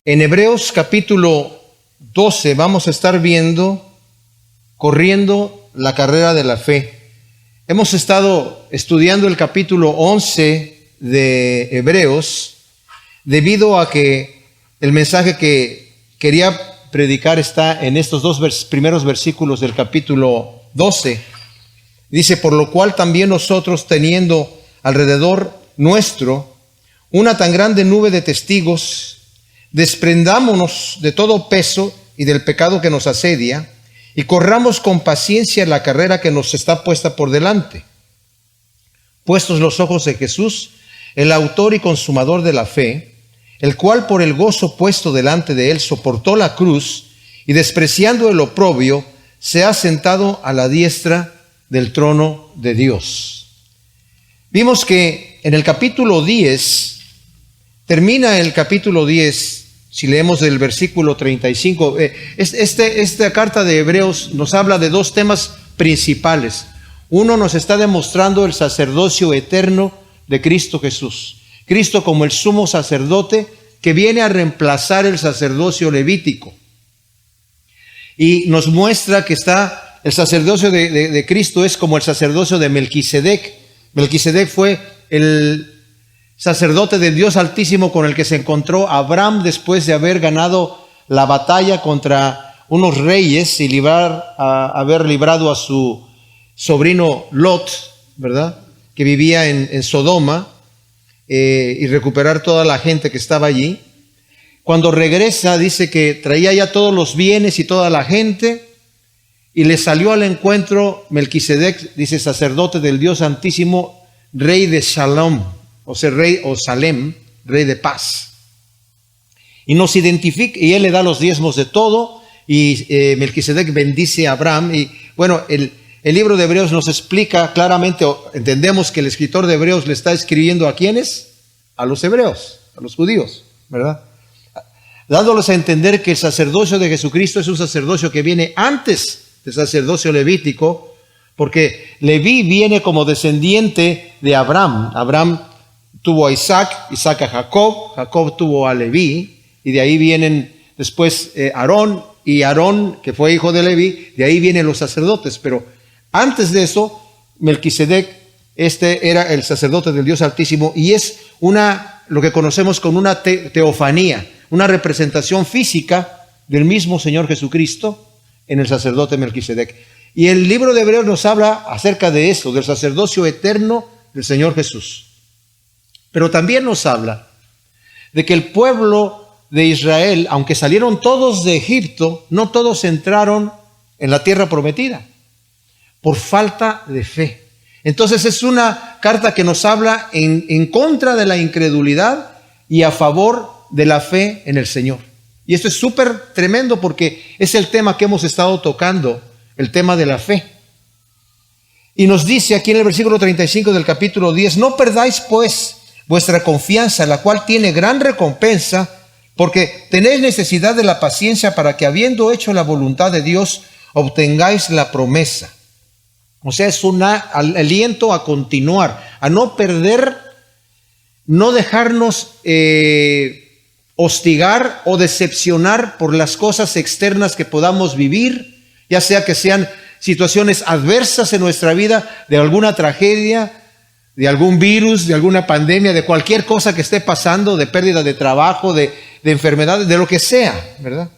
En Hebreos capítulo 12 vamos a estar viendo, corriendo la carrera de la fe. Hemos estado estudiando el capítulo 11 de Hebreos debido a que el mensaje que quería predicar está en estos dos primeros versículos del capítulo 12. Dice, por lo cual también nosotros, teniendo alrededor nuestro una tan grande nube de testigos, desprendámonos de todo peso y del pecado que nos asedia, y corramos con paciencia la carrera que nos está puesta por delante. Puestos los ojos en Jesús, el autor y consumador de la fe, el cual por el gozo puesto delante de él soportó la cruz, y despreciando el oprobio, se ha sentado a la diestra del trono de Dios. Vimos que en el capítulo 10, termina el capítulo 10, si leemos del versículo 35, esta carta de Hebreos nos habla de dos temas principales. Uno, nos está demostrando el sacerdocio eterno de Cristo Jesús. Cristo como el sumo sacerdote que viene a reemplazar el sacerdocio levítico. Y nos muestra que el sacerdocio de Cristo es como el sacerdocio de Melquisedec. Melquisedec fue el sacerdote del Dios Altísimo con el que se encontró Abraham después de haber ganado la batalla contra unos reyes y haber librado a su sobrino Lot, ¿verdad?, que vivía en Sodoma, y recuperar toda la gente que estaba allí. Cuando regresa, dice que traía ya todos los bienes y toda la gente, y le salió al encuentro Melquisedec, dice, sacerdote del Dios Altísimo, rey de Shalom, o sea, rey o Salem, rey de paz. Y nos identifica, y él le da los diezmos de todo, y Melquisedec bendice a Abraham. Y bueno, el libro de Hebreos nos explica claramente, entendemos que el escritor de Hebreos le está escribiendo ¿a quiénes? A los hebreos, a los judíos, ¿verdad? Dándoles a entender que el sacerdocio de Jesucristo es un sacerdocio que viene antes del sacerdocio levítico, porque Leví viene como descendiente de Abraham. Abraham tuvo a Isaac, Isaac a Jacob, Jacob tuvo a Leví, y de ahí vienen después Aarón, y Aarón, que fue hijo de Leví, de ahí vienen los sacerdotes. Pero antes de eso, Melquisedec, era el sacerdote del Dios Altísimo, y es lo que conocemos como una teofanía, una representación física del mismo Señor Jesucristo en el sacerdote Melquisedec. Y el libro de Hebreos nos habla acerca de eso, del sacerdocio eterno del Señor Jesús. Pero también nos habla de que el pueblo de Israel, aunque salieron todos de Egipto, no todos entraron en la tierra prometida por falta de fe. Entonces es una carta que nos habla en contra de la incredulidad y a favor de la fe en el Señor. Y esto es súper tremendo porque es el tema que hemos estado tocando, el tema de la fe. Y nos dice aquí en el versículo 35 del capítulo 10, no perdáis pues vuestra confianza, la cual tiene gran recompensa, porque tenéis necesidad de la paciencia para que, habiendo hecho la voluntad de Dios, obtengáis la promesa. O sea, es un aliento a continuar, a no perder, no dejarnos hostigar o decepcionar por las cosas externas que podamos vivir, ya sea que sean situaciones adversas en nuestra vida, de alguna tragedia, de algún virus, de alguna pandemia, de cualquier cosa que esté pasando, de pérdida de trabajo, de enfermedades, de lo que sea, ¿verdad?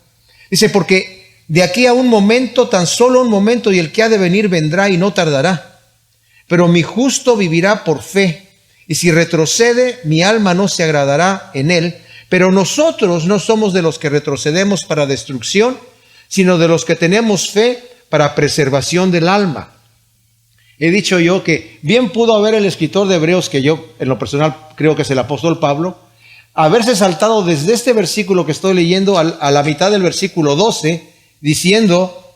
Dice, porque de aquí a un momento, tan solo un momento, y el que ha de venir vendrá y no tardará. Pero mi justo vivirá por fe, y si retrocede, mi alma no se agradará en él. Pero nosotros no somos de los que retrocedemos para destrucción, sino de los que tenemos fe para preservación del alma. He dicho yo que bien pudo haber el escritor de Hebreos, que yo en lo personal creo que es el apóstol Pablo, haberse saltado desde este versículo que estoy leyendo a la mitad del versículo 12, diciendo,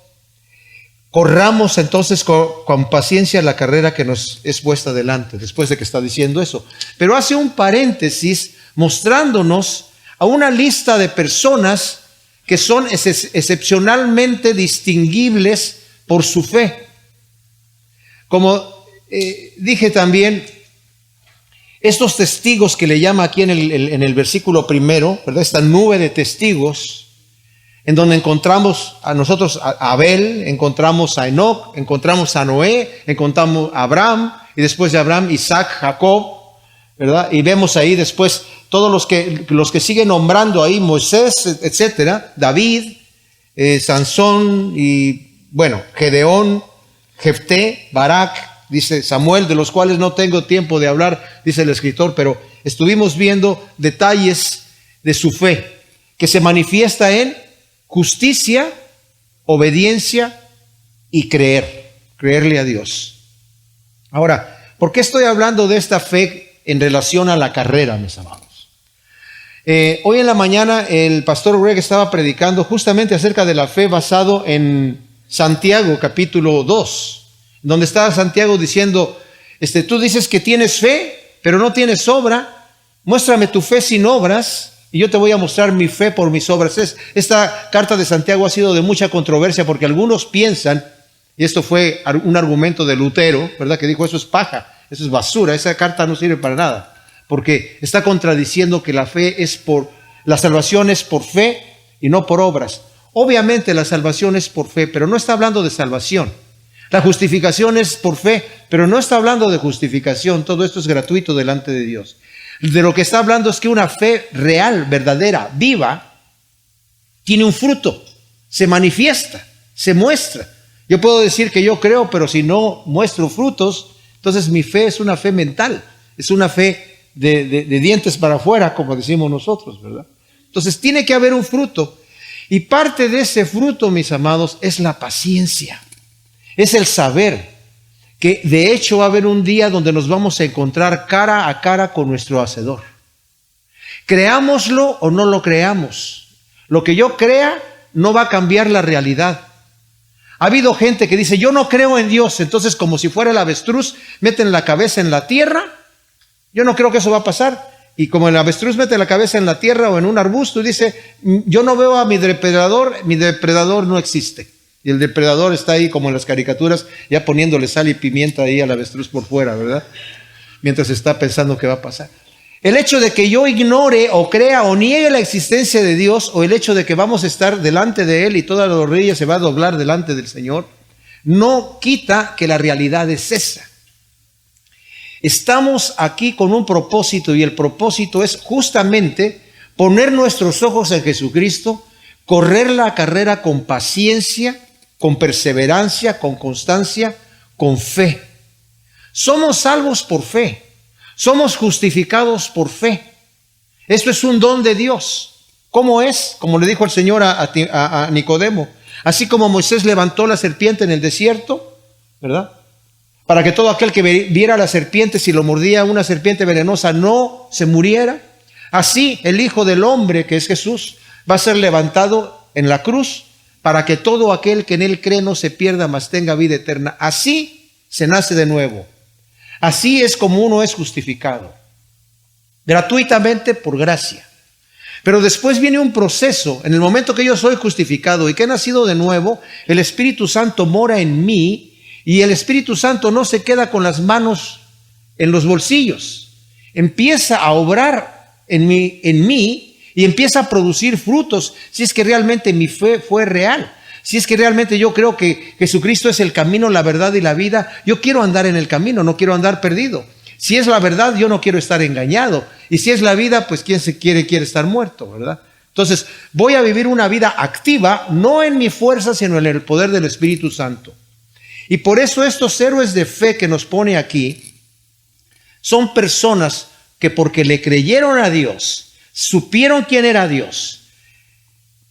corramos entonces con paciencia la carrera que nos es puesta delante, después de que está diciendo eso. Pero hace un paréntesis mostrándonos a una lista de personas que son excepcionalmente distinguibles por su fe. Como dije también, Estos testigos que le llama aquí en el versículo primero, ¿verdad? Esta nube de testigos, en donde encontramos a nosotros a Abel, encontramos a Enoc, encontramos a Noé, encontramos a Abraham, y después de Abraham, Isaac, Jacob, ¿verdad? Y vemos ahí después todos los que siguen nombrando ahí, Moisés, etcétera, David, Sansón y, bueno, Gedeón, Jefté, Barak, dice Samuel, de los cuales no tengo tiempo de hablar, dice el escritor, pero estuvimos viendo detalles de su fe, que se manifiesta en justicia, obediencia y creerle a Dios. Ahora, ¿por qué estoy hablando de esta fe en relación a la carrera, mis amados? Hoy en la mañana el pastor Greg estaba predicando justamente acerca de la fe basado en Santiago capítulo 2, donde está Santiago diciendo, tú dices que tienes fe, pero no tienes obra, muéstrame tu fe sin obras y yo te voy a mostrar mi fe por mis obras. Esta carta de Santiago ha sido de mucha controversia porque algunos piensan, y esto fue un argumento de Lutero, ¿verdad? Que dijo, eso es paja, eso es basura, esa carta no sirve para nada. Porque está contradiciendo que la salvación es por fe y no por obras. Obviamente la salvación es por fe, pero no está hablando de salvación. La justificación es por fe, pero no está hablando de justificación. Todo esto es gratuito delante de Dios. De lo que está hablando es que una fe real, verdadera, viva, tiene un fruto, se manifiesta, se muestra. Yo puedo decir que yo creo, pero si no muestro frutos, entonces mi fe es una fe mental, es una fe de dientes para afuera, como decimos nosotros, ¿verdad? Entonces tiene que haber un fruto. Y parte de ese fruto, mis amados, es la paciencia. Es el saber que de hecho va a haber un día donde nos vamos a encontrar cara a cara con nuestro Hacedor. Creámoslo o no lo creamos. Lo que yo crea no va a cambiar la realidad. Ha habido gente que dice, yo no creo en Dios, entonces como si fuera el avestruz, meten la cabeza en la tierra. Yo no creo que eso va a pasar. Y como el avestruz mete la cabeza en la tierra o en un arbusto y dice, yo no veo a mi depredador no existe. Y el depredador está ahí como en las caricaturas, ya poniéndole sal y pimienta ahí al avestruz por fuera, ¿verdad? Mientras está pensando qué va a pasar. El hecho de que yo ignore o crea o niegue la existencia de Dios, o el hecho de que vamos a estar delante de Él y toda la rodilla se va a doblar delante del Señor, no quita que la realidad es esa. Estamos aquí con un propósito, y el propósito es justamente poner nuestros ojos en Jesucristo, correr la carrera con paciencia, con perseverancia, con constancia, con fe. Somos salvos por fe, somos justificados por fe. Esto es un don de Dios. ¿Cómo es? Como le dijo el Señor a Nicodemo, así como Moisés levantó la serpiente en el desierto, ¿verdad? Para que todo aquel que viera la serpiente, si lo mordía una serpiente venenosa, no se muriera. Así el Hijo del Hombre, que es Jesús, va a ser levantado en la cruz para que todo aquel que en Él cree no se pierda, mas tenga vida eterna. Así se nace de nuevo. Así es como uno es justificado. Gratuitamente por gracia. Pero después viene un proceso. En el momento que yo soy justificado y que he nacido de nuevo, el Espíritu Santo mora en mí. Y el Espíritu Santo no se queda con las manos en los bolsillos. Empieza a obrar en mí y empieza a producir frutos. Si es que realmente mi fe fue real. Si es que realmente yo creo que Jesucristo es el camino, la verdad y la vida. Yo quiero andar en el camino, no quiero andar perdido. Si es la verdad, yo no quiero estar engañado. Y si es la vida, pues quien se quiere estar muerto, ¿verdad? Entonces voy a vivir una vida activa, no en mi fuerza, sino en el poder del Espíritu Santo. Y por eso estos héroes de fe que nos pone aquí son personas que, porque le creyeron a Dios, supieron quién era Dios,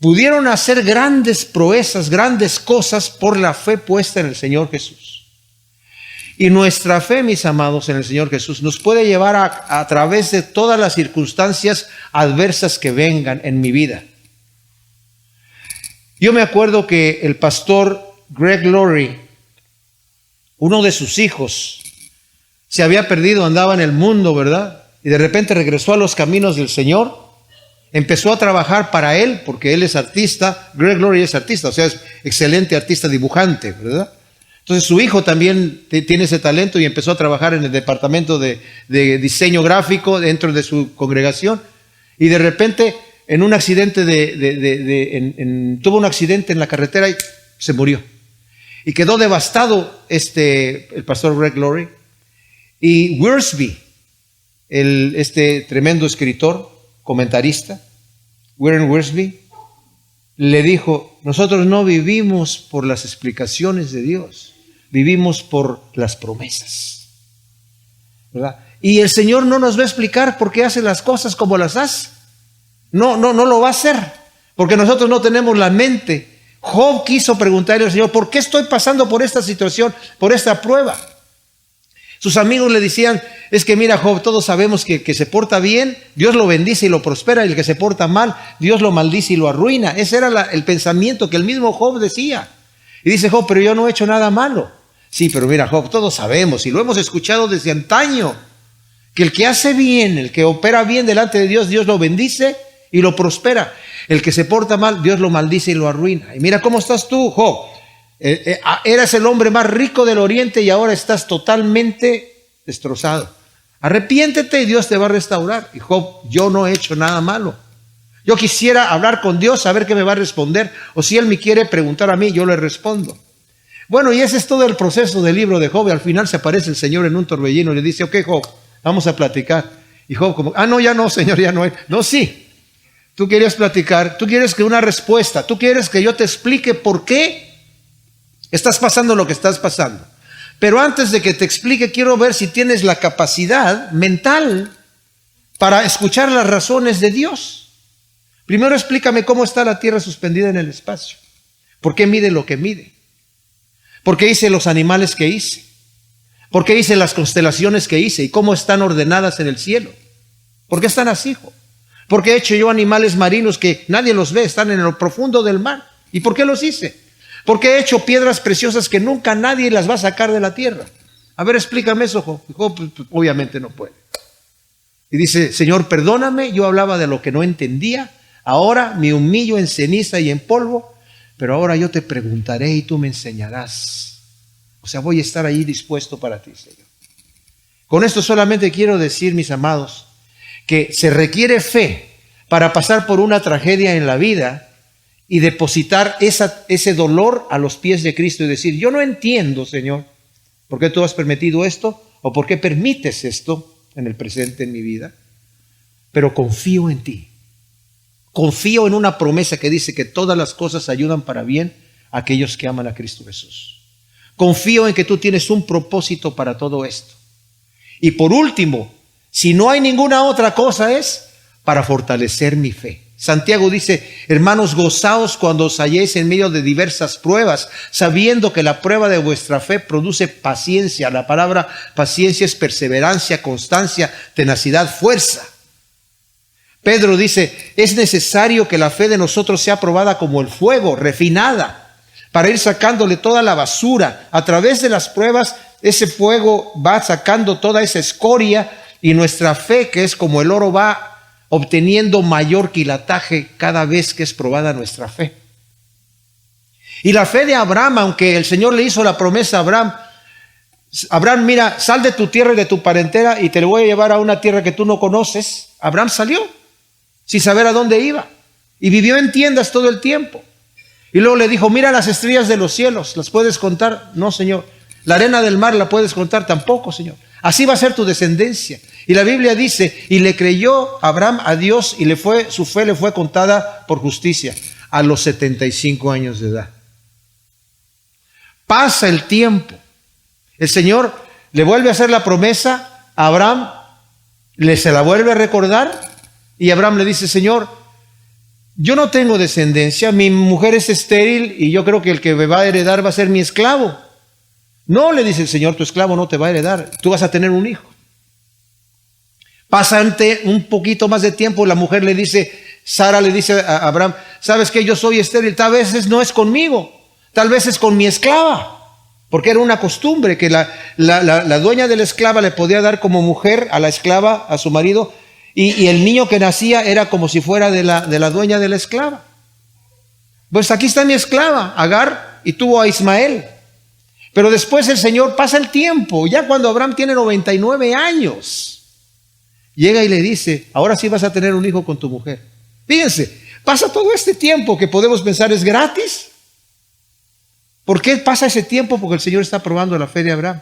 pudieron hacer grandes proezas, grandes cosas por la fe puesta en el Señor Jesús. Y nuestra fe, mis amados, en el Señor Jesús nos puede llevar a través de todas las circunstancias adversas que vengan en mi vida. Yo me acuerdo que el pastor Greg Laurie, uno de sus hijos, se había perdido, andaba en el mundo, ¿verdad? Y de repente regresó a los caminos del Señor, empezó a trabajar para él, porque él es artista. Greg Laurie es artista, o sea, es excelente artista dibujante, ¿verdad? Entonces su hijo también tiene ese talento y empezó a trabajar en el departamento de diseño gráfico dentro de su congregación. Y de repente, en un accidente tuvo un accidente en la carretera y se murió. Y quedó devastado el pastor Greg Laurie. Y Wiersbe, este tremendo escritor, comentarista, Warren Wiersbe, le dijo: nosotros no vivimos por las explicaciones de Dios, vivimos por las promesas, ¿verdad? Y el Señor no nos va a explicar por qué hace las cosas como las hace. No lo va a hacer, porque nosotros no tenemos la mente. Job quiso preguntarle al Señor: ¿por qué estoy pasando por esta situación, por esta prueba? Sus amigos le decían: es que mira, Job, todos sabemos que se porta bien, Dios lo bendice y lo prospera, y el que se porta mal, Dios lo maldice y lo arruina. Ese era el pensamiento que el mismo Job decía. Y dice Job: pero yo no he hecho nada malo. Sí, pero mira, Job, todos sabemos y lo hemos escuchado desde antaño, que el que hace bien, el que opera bien delante de Dios, Dios lo bendice y lo prospera. El que se porta mal, Dios lo maldice y lo arruina. Y mira cómo estás tú, Job. Eras el hombre más rico del oriente y ahora estás totalmente destrozado. Arrepiéntete y Dios te va a restaurar. Y Job: yo no he hecho nada malo. Yo quisiera hablar con Dios, saber qué me va a responder, o si Él me quiere preguntar a mí, yo le respondo. Bueno, y ese es todo el proceso del libro de Job. Y al final se aparece el Señor en un torbellino y le dice: ok, Job, vamos a platicar. Y Job como: no, ya no, Señor, ya no. No, sí. Tú querías platicar, tú quieres que una respuesta, tú quieres que yo te explique por qué estás pasando lo que estás pasando. Pero antes de que te explique, quiero ver si tienes la capacidad mental para escuchar las razones de Dios. Primero explícame cómo está la tierra suspendida en el espacio. ¿Por qué mide lo que mide? ¿Por qué hice los animales que hice? ¿Por qué hice las constelaciones que hice? ¿Y cómo están ordenadas en el cielo? ¿Por qué están así, hijo? ¿Por qué he hecho yo animales marinos que nadie los ve, están en lo profundo del mar? ¿Y por qué los hice? ¿Por qué he hecho piedras preciosas que nunca nadie las va a sacar de la tierra? A ver, explícame eso, Job. Job pues, obviamente no puede. Y dice: Señor, perdóname, yo hablaba de lo que no entendía, ahora me humillo en ceniza y en polvo, pero ahora yo te preguntaré y tú me enseñarás. O sea, voy a estar ahí dispuesto para ti, Señor. Con esto solamente quiero decir, mis amados, que se requiere fe para pasar por una tragedia en la vida y depositar ese dolor a los pies de Cristo y decir: yo no entiendo, Señor, por qué tú has permitido esto o por qué permites esto en el presente en mi vida, pero confío en ti. Confío en una promesa que dice que todas las cosas ayudan para bien a aquellos que aman a Cristo Jesús. Confío en que tú tienes un propósito para todo esto. Y por último, si no hay ninguna otra cosa, es para fortalecer mi fe. Santiago dice: hermanos, gozaos cuando os halléis en medio de diversas pruebas, sabiendo que la prueba de vuestra fe produce paciencia. La palabra paciencia es perseverancia, constancia, tenacidad, fuerza. Pedro dice: es necesario que la fe de nosotros sea probada como el fuego, refinada, para ir sacándole toda la basura. A través de las pruebas, ese fuego va sacando toda esa escoria y nuestra fe, que es como el oro, va obteniendo mayor quilataje cada vez que es probada nuestra fe. Y la fe de Abraham, aunque el Señor le hizo la promesa a Abraham: Abraham, mira, sal de tu tierra y de tu parentela y te voy a llevar a una tierra que tú no conoces. Abraham salió sin saber a dónde iba y vivió en tiendas todo el tiempo. Y luego le dijo: mira las estrellas de los cielos, ¿las puedes contar? No, Señor. La arena del mar, ¿la puedes contar? Tampoco, Señor. Así va a ser tu descendencia. Y la Biblia dice: y le creyó Abraham a Dios y su fe le fue contada por justicia a los 75 años de edad. Pasa el tiempo. El Señor le vuelve a hacer la promesa a Abraham, se la vuelve a recordar y Abraham le dice: Señor, yo no tengo descendencia, mi mujer es estéril y yo creo que el que me va a heredar va a ser mi esclavo. No, le dice el Señor, tu esclavo no te va a heredar, tú vas a tener un hijo. Pasante un poquito más de tiempo, la mujer le dice, Sara le dice a Abraham: ¿sabes qué? Yo soy estéril, tal vez no es conmigo, tal vez es con mi esclava. Porque era una costumbre que la dueña de la esclava le podía dar como mujer a la esclava, a su marido, y el niño que nacía era como si fuera de la dueña de la esclava. Pues aquí está mi esclava, Agar, y tuvo a Ismael. Pero después el Señor pasa el tiempo, ya cuando Abraham tiene 99 años, llega y le dice, ahora sí vas a tener un hijo con tu mujer. Fíjense, pasa todo este tiempo que podemos pensar es gratis. ¿Por qué pasa ese tiempo? Porque el Señor está probando la fe de Abraham.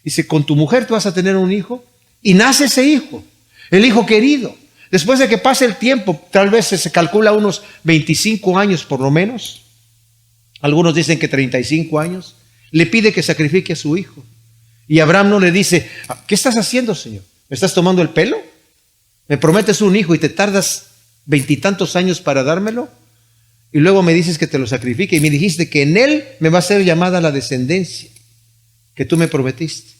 Dice, con tu mujer tú vas a tener un hijo, y nace ese hijo, el hijo querido. Después de que pase el tiempo, tal vez se calcula unos 25 años por lo menos, algunos dicen que 35 años, le pide que sacrifique a su hijo. Y Abraham no le dice, ¿qué estás haciendo, Señor? ¿Me estás tomando el pelo? ¿Me prometes un hijo y te tardas 20 y tantos años para dármelo? Y luego me dices que te lo sacrifique y me dijiste que en él me va a ser llamada la descendencia que tú me prometiste.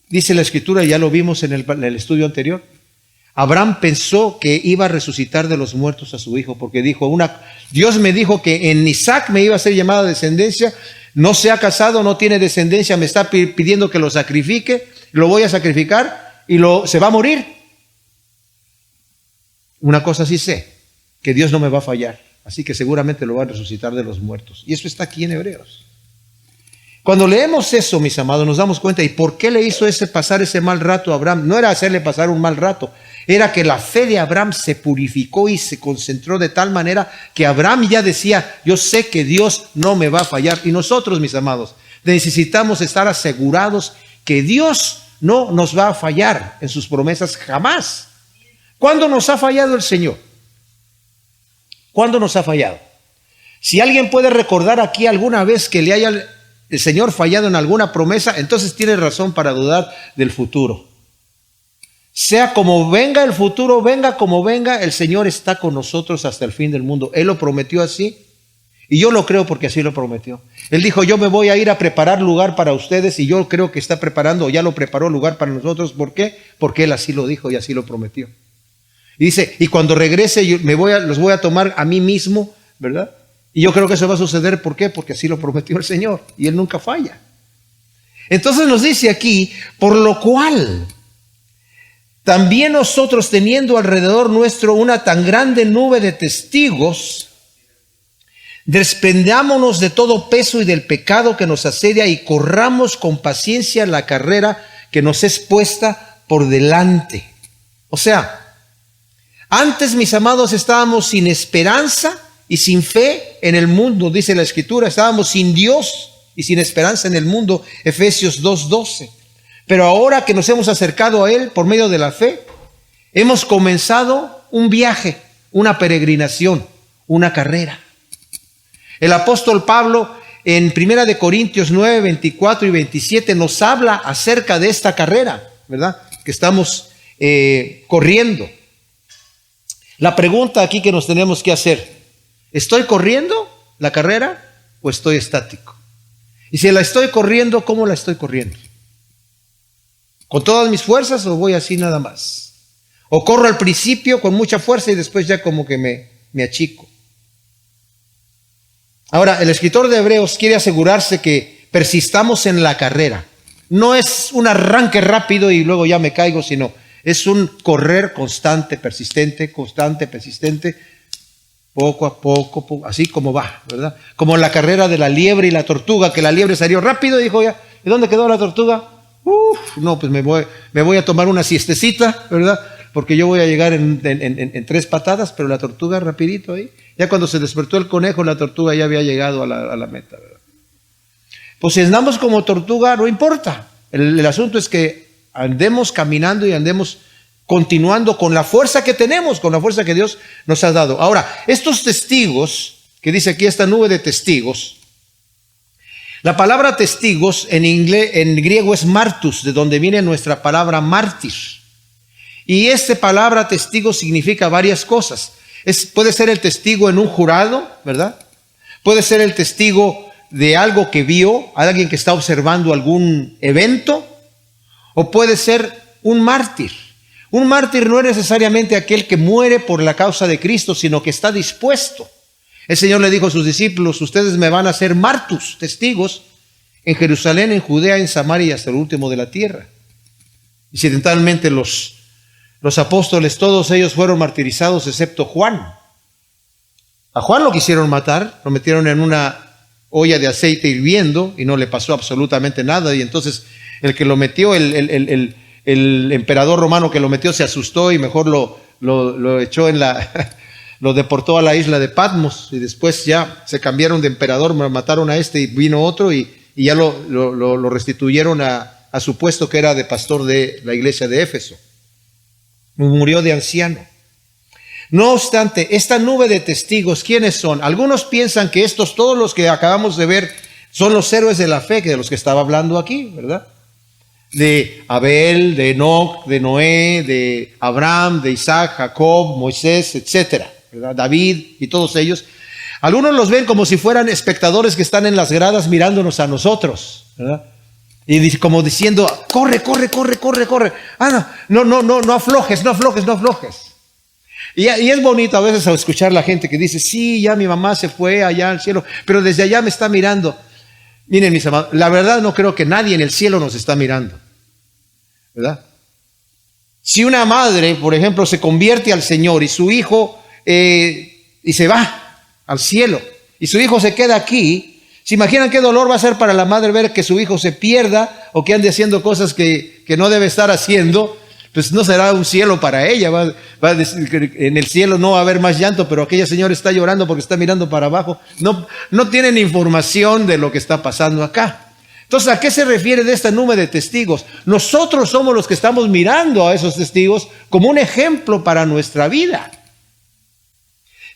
Dice la Escritura, ya lo vimos en el estudio anterior, Abraham pensó que iba a resucitar de los muertos a su hijo, porque dijo, Dios me dijo que en Isaac me iba a ser llamada descendencia, no se ha casado, no tiene descendencia, me está pidiendo que lo sacrifique, lo voy a sacrificar y se va a morir. Una cosa sí sé, que Dios no me va a fallar, así que seguramente lo va a resucitar de los muertos. Y eso está aquí en Hebreos. Cuando leemos eso, mis amados, nos damos cuenta, ¿y por qué le hizo pasar ese mal rato a Abraham? No era hacerle pasar un mal rato, era que la fe de Abraham se purificó y se concentró de tal manera que Abraham ya decía, yo sé que Dios no me va a fallar. Y nosotros, mis amados, necesitamos estar asegurados que Dios no nos va a fallar en sus promesas jamás. ¿Cuándo nos ha fallado el Señor? ¿Cuándo nos ha fallado? Si alguien puede recordar aquí alguna vez que le haya el Señor fallado en alguna promesa, entonces tiene razón para dudar del futuro. Sea como venga el futuro, venga como venga, el Señor está con nosotros hasta el fin del mundo. Él lo prometió así y yo lo creo porque así lo prometió. Él dijo, yo me voy a ir a preparar lugar para ustedes y yo creo que está preparando, ya lo preparó lugar para nosotros. ¿Por qué? Porque Él así lo dijo y así lo prometió. Y dice, y cuando regrese los voy a tomar a mí mismo, ¿verdad? Y yo creo que eso va a suceder, ¿por qué? Porque así lo prometió el Señor y Él nunca falla. Entonces nos dice aquí, por lo cual, también nosotros teniendo alrededor nuestro una tan grande nube de testigos, desprendámonos de todo peso y del pecado que nos asedia y corramos con paciencia la carrera que nos es puesta por delante. O sea, antes, mis amados, estábamos sin esperanza y sin fe en el mundo, dice la Escritura. Estábamos sin Dios y sin esperanza en el mundo, Efesios 2:12. Pero ahora que nos hemos acercado a Él por medio de la fe, hemos comenzado un viaje, una peregrinación, una carrera. El apóstol Pablo en 1 de Corintios 9, 24 y 27 nos habla acerca de esta carrera, ¿verdad? Que estamos corriendo. La pregunta aquí que nos tenemos que hacer, ¿estoy corriendo la carrera o estoy estático? Y si la estoy corriendo, ¿cómo la estoy corriendo? ¿Con todas mis fuerzas o voy así nada más? ¿O corro al principio con mucha fuerza y después ya como que me achico? Ahora, el escritor de Hebreos quiere asegurarse que persistamos en la carrera. No es un arranque rápido y luego ya me caigo, sino es un correr constante, persistente, poco a poco, así como va, ¿verdad? Como la carrera de la liebre y la tortuga, que la liebre salió rápido y dijo ya, ¿y dónde quedó la tortuga? No, pues me voy a tomar una siestecita, ¿verdad? Porque yo voy a llegar en 3 patadas, pero la tortuga rapidito ahí. Ya cuando se despertó el conejo, la tortuga ya había llegado a la meta, ¿verdad? Pues si andamos como tortuga, no importa. El asunto es que andemos caminando y andemos continuando con la fuerza que tenemos, con la fuerza que Dios nos ha dado. Ahora, estos testigos, que dice aquí esta nube de testigos, la palabra testigos en griego es martus, de donde viene nuestra palabra mártir. Y esta palabra testigo significa varias cosas. Puede ser el testigo en un jurado, ¿verdad? Puede ser el testigo de algo que vio, alguien que está observando algún evento, o puede ser un mártir. Un mártir no es necesariamente aquel que muere por la causa de Cristo, sino que está dispuesto. El Señor le dijo a sus discípulos, ustedes me van a hacer martus, testigos, en Jerusalén, en Judea, en Samaria y hasta el último de la tierra. Incidentalmente los apóstoles, todos ellos fueron martirizados excepto Juan. A Juan lo quisieron matar, lo metieron en olla de aceite hirviendo y no le pasó absolutamente nada. Y entonces el que lo metió, el emperador romano que lo metió se asustó y mejor lo echó lo deportó a la isla de Patmos. Y después ya se cambiaron de emperador, mataron a este y vino otro y ya lo restituyeron a su puesto, que era de pastor de la iglesia de Éfeso. Murió de anciano. No obstante, esta nube de testigos, ¿quiénes son? Algunos piensan que todos los que acabamos de ver, son los héroes de la fe, de los que estaba hablando aquí, ¿verdad? De Abel, de Enoc, de Noé, de Abraham, de Isaac, Jacob, Moisés, etcétera, ¿verdad? David y todos ellos. Algunos los ven como si fueran espectadores que están en las gradas mirándonos a nosotros, ¿verdad? Y como diciendo, corre. No aflojes. Y es bonito a veces escuchar a la gente que dice, sí, ya mi mamá se fue allá al cielo, pero desde allá me está mirando. Miren, mis amados, la verdad no creo que nadie en el cielo nos está mirando, ¿verdad? Si una madre, por ejemplo, se convierte al Señor y su hijo y se va al cielo y su hijo se queda aquí, ¿se imaginan qué dolor va a ser para la madre ver que su hijo se pierda o que ande haciendo cosas que no debe estar haciendo? Pues no será un cielo para ella. Va a decir que en el cielo no va a haber más llanto, pero aquella señora está llorando porque está mirando para abajo. No tienen información de lo que está pasando acá. Entonces, ¿a qué se refiere de esta nube de testigos? Nosotros somos los que estamos mirando a esos testigos como un ejemplo para nuestra vida.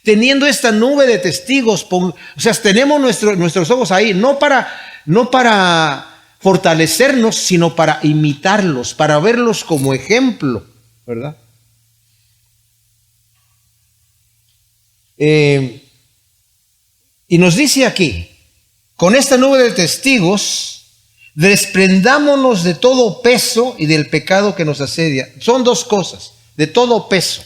Teniendo esta nube de testigos, o sea, tenemos nuestros ojos ahí, no para fortalecernos, sino para imitarlos, para verlos como ejemplo, ¿verdad? Y nos dice aquí, con esta nube de testigos, desprendámonos de todo peso y del pecado que nos asedia. Son dos cosas, de todo peso.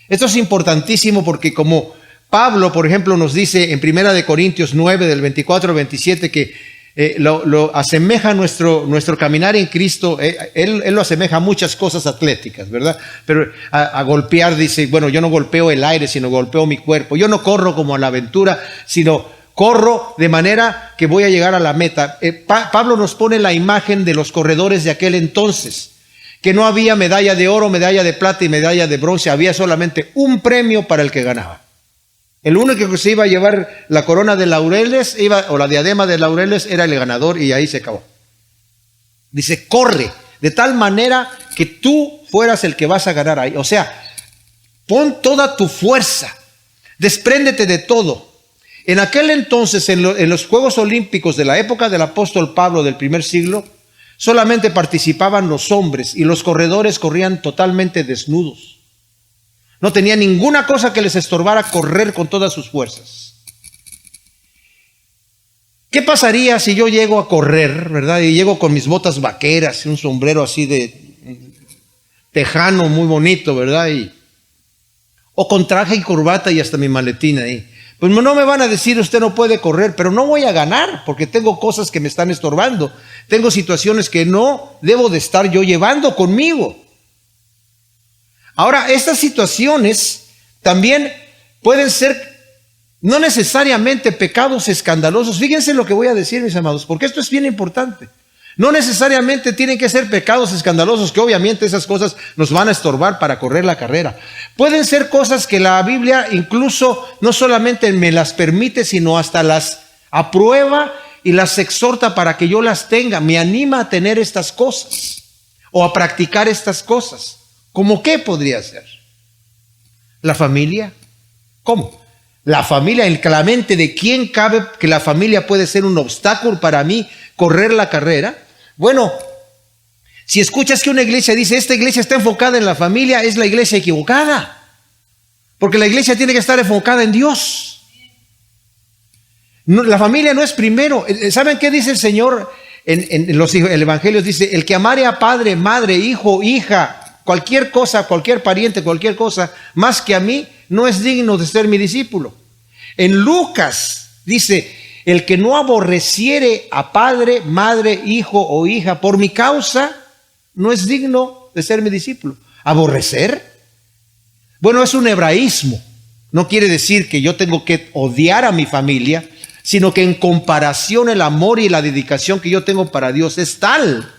Esto es importantísimo porque como Pablo, por ejemplo, nos dice en 1 Corintios 9, del 24 al 27, que lo asemeja nuestro caminar en Cristo. Él lo asemeja a muchas cosas atléticas, ¿verdad? Pero a golpear, dice, bueno, yo no golpeo el aire, sino golpeo mi cuerpo. Yo no corro como a la aventura, sino corro de manera que voy a llegar a la meta. Pablo nos pone la imagen de los corredores de aquel entonces, que no había medalla de oro, medalla de plata y medalla de bronce, había solamente un premio para el que ganaba. El único que se iba a llevar la corona de laureles, o la diadema de laureles, era el ganador, y ahí se acabó. Dice, corre, de tal manera que tú fueras el que vas a ganar ahí. O sea, pon toda tu fuerza, despréndete de todo. En aquel entonces, en los Juegos Olímpicos de la época del apóstol Pablo del primer siglo, solamente participaban los hombres y los corredores corrían totalmente desnudos. No tenía ninguna cosa que les estorbara correr con todas sus fuerzas. ¿Qué pasaría si yo llego a correr, verdad? Y llego con mis botas vaqueras y un sombrero así de tejano muy bonito, ¿verdad? O con traje y corbata y hasta mi maletín ahí. Pues no me van a decir, usted no puede correr, pero no voy a ganar porque tengo cosas que me están estorbando. Tengo situaciones que no debo de estar yo llevando conmigo. Ahora, estas situaciones también pueden ser no necesariamente pecados escandalosos. Fíjense lo que voy a decir, mis amados, porque esto es bien importante. No necesariamente tienen que ser pecados escandalosos, que obviamente esas cosas nos van a estorbar para correr la carrera. Pueden ser cosas que la Biblia incluso no solamente me las permite, sino hasta las aprueba y las exhorta para que yo las tenga. Me anima a tener estas cosas o a practicar estas cosas. ¿Cómo qué podría ser? ¿La familia? ¿Cómo? La familia, en la mente de quién cabe que la familia puede ser un obstáculo para mí correr la carrera. Bueno, si escuchas que una iglesia dice, esta iglesia está enfocada en la familia, es la iglesia equivocada. Porque la iglesia tiene que estar enfocada en Dios. No, la familia no es primero. ¿Saben qué dice el Señor en los evangelios? Dice, el que amare a padre, madre, hijo, hija, cualquier cosa, cualquier pariente, cualquier cosa, más que a mí, no es digno de ser mi discípulo. En Lucas dice, el que no aborreciere a padre, madre, hijo o hija por mi causa, no es digno de ser mi discípulo. ¿Aborrecer? Bueno, es un hebraísmo. No quiere decir que yo tengo que odiar a mi familia, sino que en comparación el amor y la dedicación que yo tengo para Dios es tal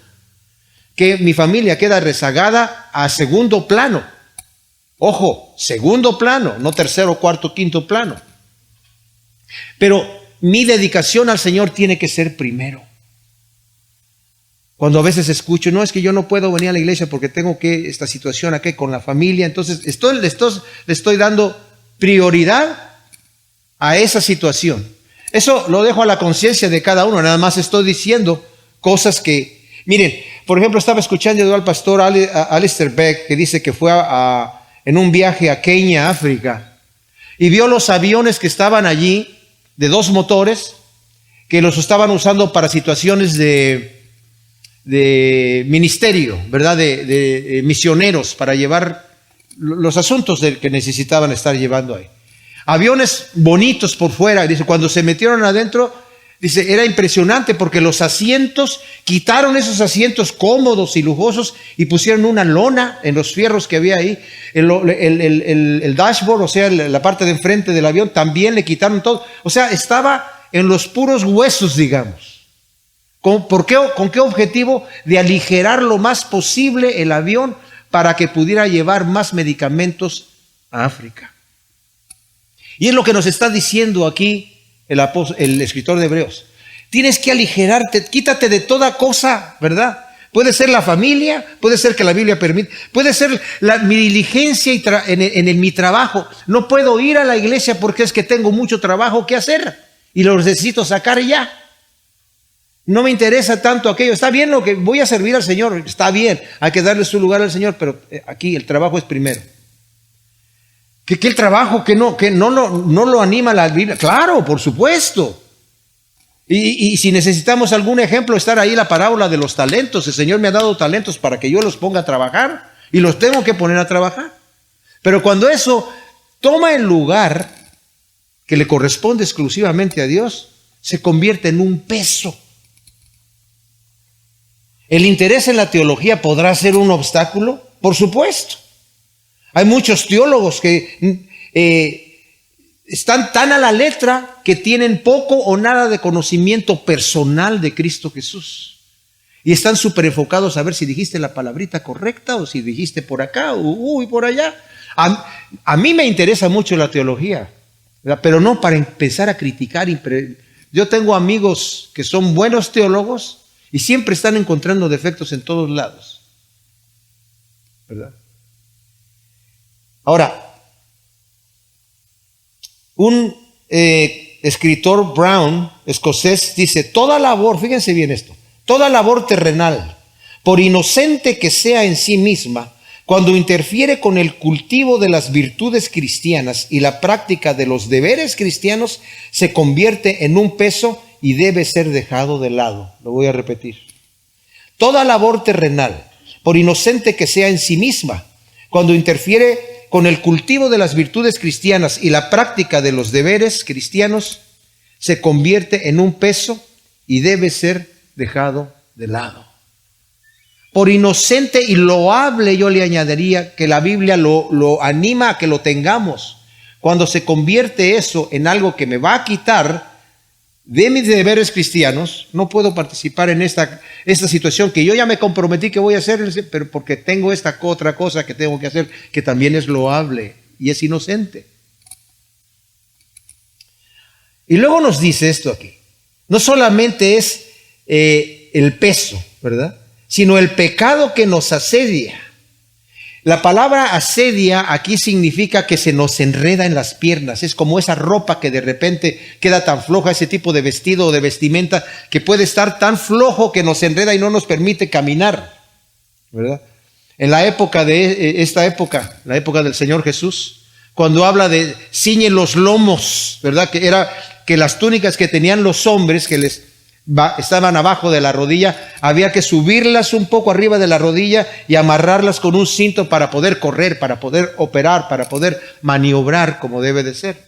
que mi familia queda rezagada a segundo plano. Ojo, segundo plano, no tercero, cuarto, quinto plano. Pero mi dedicación al Señor tiene que ser primero. Cuando a veces escucho, no, es que yo no puedo venir a la iglesia porque tengo que esta situación aquí con la familia, entonces le estoy dando prioridad a esa situación. Eso lo dejo a la conciencia de cada uno, nada más estoy diciendo cosas que, miren, por ejemplo, estaba escuchando yo al pastor Alistair Beck, que dice que fue en un viaje a Kenia, África, y vio los aviones que estaban allí, de 2 motores, que los estaban usando para situaciones de ministerio, ¿verdad? De misioneros, para llevar los asuntos que necesitaban estar llevando ahí. Aviones bonitos por fuera, dice, cuando se metieron adentro, dice, era impresionante porque los asientos, quitaron esos asientos cómodos y lujosos y pusieron una lona en los fierros que había ahí. El dashboard, o sea, la parte de enfrente del avión, también le quitaron todo. O sea, estaba en los puros huesos, digamos. ¿Con qué objetivo? De aligerar lo más posible el avión para que pudiera llevar más medicamentos a África. Y es lo que nos está diciendo aquí el escritor de Hebreos. Tienes que aligerarte, quítate de toda cosa, ¿verdad? Puede ser la familia, puede ser que la Biblia permite, puede ser mi diligencia en mi trabajo. No puedo ir a la iglesia porque es que tengo mucho trabajo que hacer y lo necesito sacar ya. No me interesa tanto aquello. Está bien lo que voy a servir al Señor, está bien, hay que darle su lugar al Señor, pero aquí el trabajo es primero. ¿Que el trabajo que no lo anima la Biblia? Claro, por supuesto. Y si necesitamos algún ejemplo, estar ahí la parábola de los talentos. El Señor me ha dado talentos para que yo los ponga a trabajar y los tengo que poner a trabajar. Pero cuando eso toma el lugar que le corresponde exclusivamente a Dios, se convierte en un peso. ¿El interés en la teología podrá ser un obstáculo? Por supuesto. Hay muchos teólogos que están tan a la letra que tienen poco o nada de conocimiento personal de Cristo Jesús. Y están súper enfocados a ver si dijiste la palabrita correcta o si dijiste por acá o por allá. A mí me interesa mucho la teología, ¿verdad? Pero no para empezar a criticar. Yo tengo amigos que son buenos teólogos y siempre están encontrando defectos en todos lados, ¿verdad? Ahora, un escritor Brown, escocés, dice, toda labor, fíjense bien esto, toda labor terrenal, por inocente que sea en sí misma, cuando interfiere con el cultivo de las virtudes cristianas y la práctica de los deberes cristianos, se convierte en un peso y debe ser dejado de lado. Lo voy a repetir. Toda labor terrenal, por inocente que sea en sí misma, cuando interfiere con el cultivo de las virtudes cristianas y la práctica de los deberes cristianos, se convierte en un peso y debe ser dejado de lado. Por inocente y loable, yo le añadiría que la Biblia lo anima a que lo tengamos. Cuando se convierte eso en algo que me va a quitar de mis deberes cristianos, no puedo participar en esta situación que yo ya me comprometí que voy a hacer, pero porque tengo esta otra cosa que tengo que hacer, que también es loable y es inocente. Y luego nos dice esto aquí. No solamente es el peso, ¿verdad? Sino el pecado que nos asedia. La palabra asedia aquí significa que se nos enreda en las piernas. Es como esa ropa que de repente queda tan floja, ese tipo de vestido o de vestimenta que puede estar tan flojo que nos enreda y no nos permite caminar, ¿verdad? En la época la época del Señor Jesús, cuando habla de ciñe los lomos, ¿verdad? Que las túnicas que tenían los hombres que estaban abajo de la rodilla, había que subirlas un poco arriba de la rodilla y amarrarlas con un cinto para poder correr, para poder operar, para poder maniobrar como debe de ser.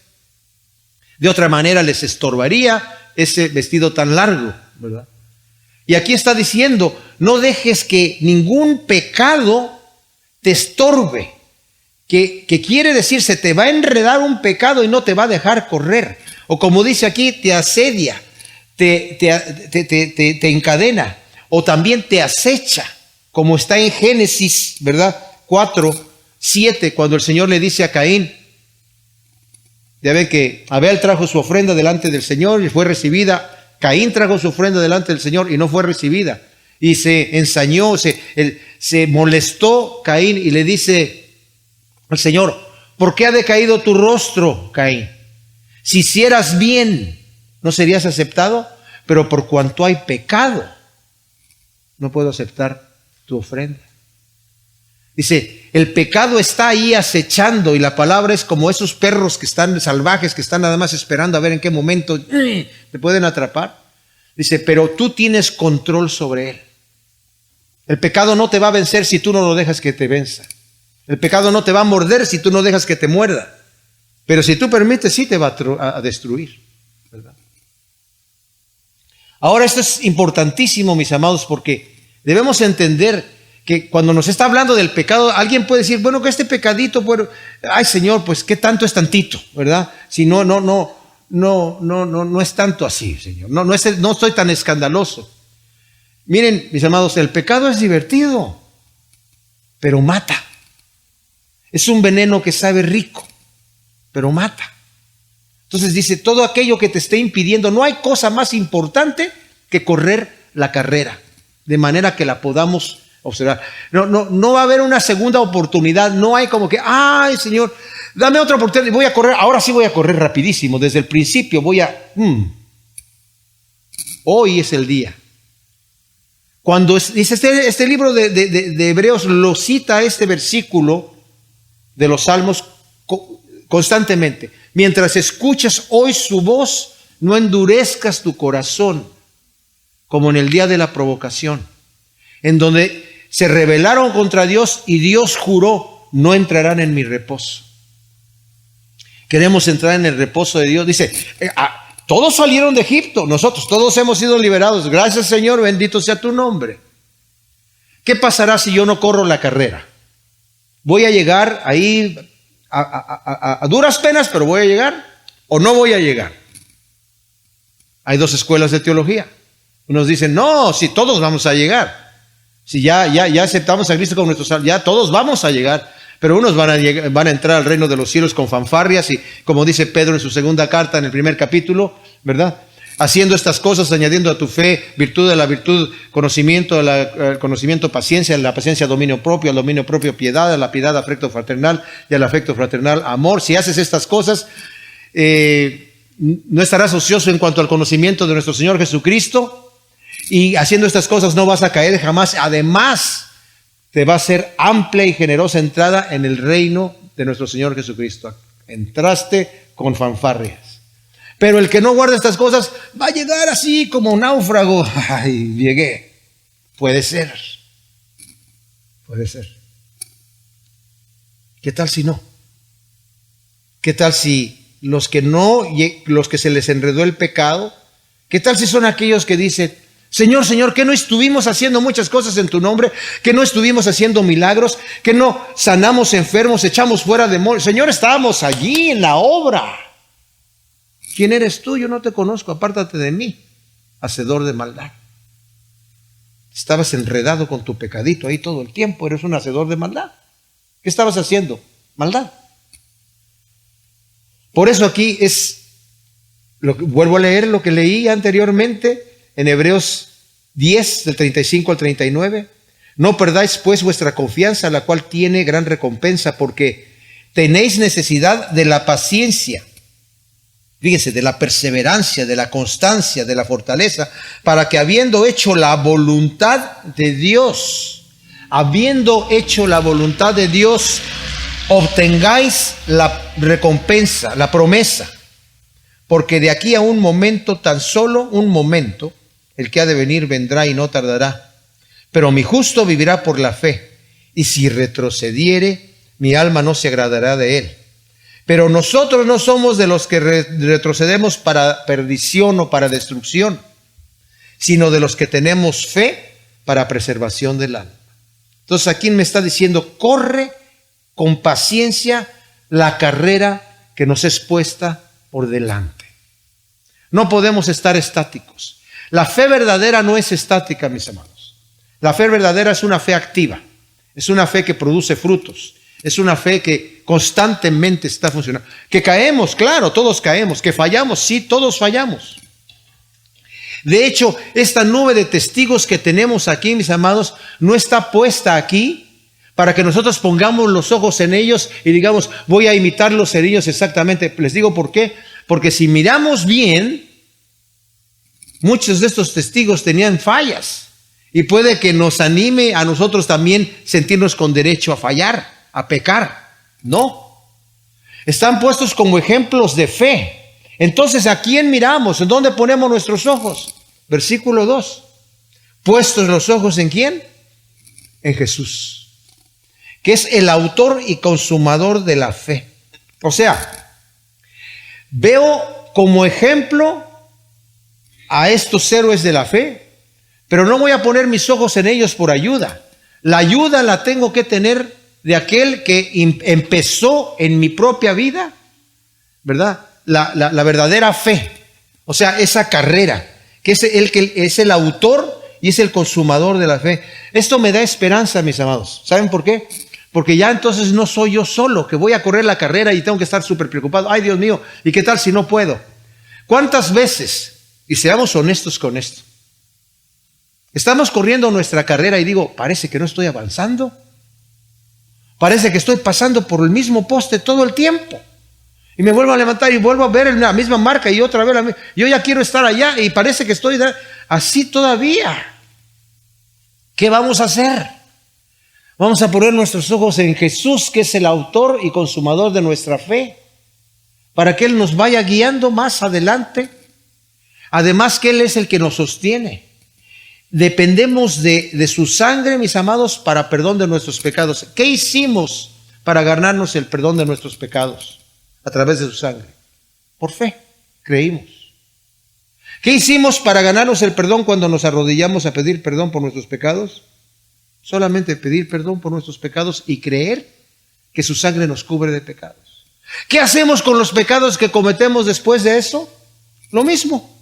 De otra manera les estorbaría ese vestido tan largo, ¿verdad? Y aquí está diciendo, no dejes que ningún pecado te estorbe, que quiere decir, se te va a enredar un pecado y no te va a dejar correr. O como dice aquí, te asedia, te encadena, o también te acecha, como está en Génesis, ¿verdad? 4:7, cuando el Señor le dice a Caín, ya ve que Abel trajo su ofrenda delante del Señor y fue recibida. Caín trajo su ofrenda delante del Señor y no fue recibida. Y se ensañó, se molestó Caín y le dice al Señor, ¿por qué ha decaído tu rostro, Caín? Si hicieras bien, ¿no serías aceptado? Pero por cuanto hay pecado, no puedo aceptar tu ofrenda. Dice, el pecado está ahí acechando, y la palabra es como esos perros que están salvajes, que están nada más esperando a ver en qué momento te pueden atrapar. Dice, pero tú tienes control sobre él. El pecado no te va a vencer si tú no lo dejas que te venza. El pecado no te va a morder si tú no dejas que te muerda. Pero si tú permites, sí te va a destruir, ¿verdad? Ahora, esto es importantísimo, mis amados, porque debemos entender que cuando nos está hablando del pecado, alguien puede decir, bueno, que este pecadito, bueno, ay Señor, pues qué tanto es tantito, ¿verdad? Si no es tanto así, Señor. No estoy tan escandaloso. Miren, mis amados, el pecado es divertido, pero mata. Es un veneno que sabe rico, pero mata. Entonces dice, todo aquello que te esté impidiendo, no hay cosa más importante que correr la carrera, de manera que la podamos observar. No va a haber una segunda oportunidad. No hay como que, ay Señor, dame otra oportunidad, voy a correr, ahora sí voy a correr rapidísimo, desde el principio hoy es el día. Cuando dice este libro de Hebreos lo cita este versículo de los Salmos constantemente. Mientras escuchas hoy su voz, no endurezcas tu corazón, como en el día de la provocación, en donde se rebelaron contra Dios y Dios juró, no entrarán en mi reposo. Queremos entrar en el reposo de Dios. Dice, todos salieron de Egipto, nosotros todos hemos sido liberados. Gracias Señor, bendito sea tu nombre. ¿Qué pasará si yo no corro la carrera? ¿Voy a llegar ahí a duras penas, pero voy a llegar o no voy a llegar? Hay dos escuelas de teología. Unos dicen, no, si todos vamos a llegar. Si ya aceptamos a Cristo como nuestro Salvador, ya todos vamos a llegar. Pero unos van a entrar al reino de los cielos con fanfarrias y, como dice Pedro en su segunda carta, en el primer capítulo, ¿verdad? Haciendo estas cosas, añadiendo a tu fe virtud, a la virtud conocimiento, al conocimiento paciencia, a la paciencia dominio propio, al dominio propio piedad, a la piedad afecto fraternal y al afecto fraternal amor. Si haces estas cosas, no estarás ocioso en cuanto al conocimiento de nuestro Señor Jesucristo, y haciendo estas cosas no vas a caer jamás. Además, te va a ser amplia y generosa entrada en el reino de nuestro Señor Jesucristo. Entraste con fanfarrias. Pero el que no guarda estas cosas va a llegar así como náufrago. Ay, llegué. Puede ser. Puede ser. ¿Qué tal si no? ¿Qué tal si los que se les enredó el pecado, qué tal si son aquellos que dicen, Señor, Señor, que no estuvimos haciendo muchas cosas en tu nombre, que no estuvimos haciendo milagros, que no sanamos enfermos, echamos fuera demonios? Señor, estábamos allí en la obra. ¿Quién eres tú? Yo no te conozco, apártate de mí, hacedor de maldad. Estabas enredado con tu pecadito ahí todo el tiempo, eres un hacedor de maldad. ¿Qué estabas haciendo? Maldad. Por eso aquí vuelvo a leer lo que leí anteriormente en Hebreos 10, del 35 al 39. No perdáis pues vuestra confianza, la cual tiene gran recompensa, porque tenéis necesidad de la paciencia. Fíjense, de la perseverancia, de la constancia, de la fortaleza, para que habiendo hecho la voluntad de Dios, obtengáis la recompensa, la promesa. Porque de aquí a un momento, tan solo un momento, el que ha de venir vendrá y no tardará. Pero mi justo vivirá por la fe, y si retrocediere, mi alma no se agradará de él. Pero nosotros no somos de los que retrocedemos para perdición o para destrucción, sino de los que tenemos fe para preservación del alma. Entonces aquí me está diciendo, corre con paciencia la carrera que nos es puesta por delante. No podemos estar estáticos. La fe verdadera no es estática, mis amados. La fe verdadera es una fe activa. Es una fe que produce frutos. Es una fe que constantemente está funcionando. Que caemos, claro, todos caemos. Que fallamos, sí, todos fallamos. De hecho, esta nube de testigos que tenemos aquí, mis amados, no está puesta aquí para que nosotros pongamos los ojos en ellos y digamos, voy a imitarlos en ellos exactamente. Les digo por qué. Porque si miramos bien, muchos de estos testigos tenían fallas. Y puede que nos anime a nosotros también sentirnos con derecho a fallar, a pecar. No. Están puestos como ejemplos de fe. Entonces, ¿a quién miramos? ¿En dónde ponemos nuestros ojos? Versículo 2. ¿Puestos los ojos en quién? En Jesús, que es el autor y consumador de la fe. O sea, veo como ejemplo a estos héroes de la fe, pero no voy a poner mis ojos en ellos por ayuda. La ayuda la tengo que tener de aquel que empezó en mi propia vida, ¿verdad? La verdadera fe, o sea, esa carrera, que es el autor y es el consumador de la fe. Esto me da esperanza, mis amados. ¿Saben por qué? Porque ya entonces no soy yo solo, que voy a correr la carrera y tengo que estar súper preocupado. Ay, Dios mío, ¿y qué tal si no puedo? ¿Cuántas veces, y seamos honestos con esto, estamos corriendo nuestra carrera y digo, parece que no estoy avanzando? Parece que estoy pasando por el mismo poste todo el tiempo. Y me vuelvo a levantar y vuelvo a ver la misma marca y otra vez yo ya quiero estar allá y parece que estoy así todavía. ¿Qué vamos a hacer? Vamos a poner nuestros ojos en Jesús, que es el autor y consumador de nuestra fe, para que Él nos vaya guiando más adelante. Además que Él es el que nos sostiene. Dependemos de su sangre, mis amados, para perdón de nuestros pecados. ¿Qué hicimos para ganarnos el perdón de nuestros pecados? A través de su sangre. Por fe, creímos. ¿Qué hicimos para ganarnos el perdón cuando nos arrodillamos a pedir perdón por nuestros pecados? Solamente pedir perdón por nuestros pecados y creer que su sangre nos cubre de pecados. ¿Qué hacemos con los pecados que cometemos después de eso? Lo mismo.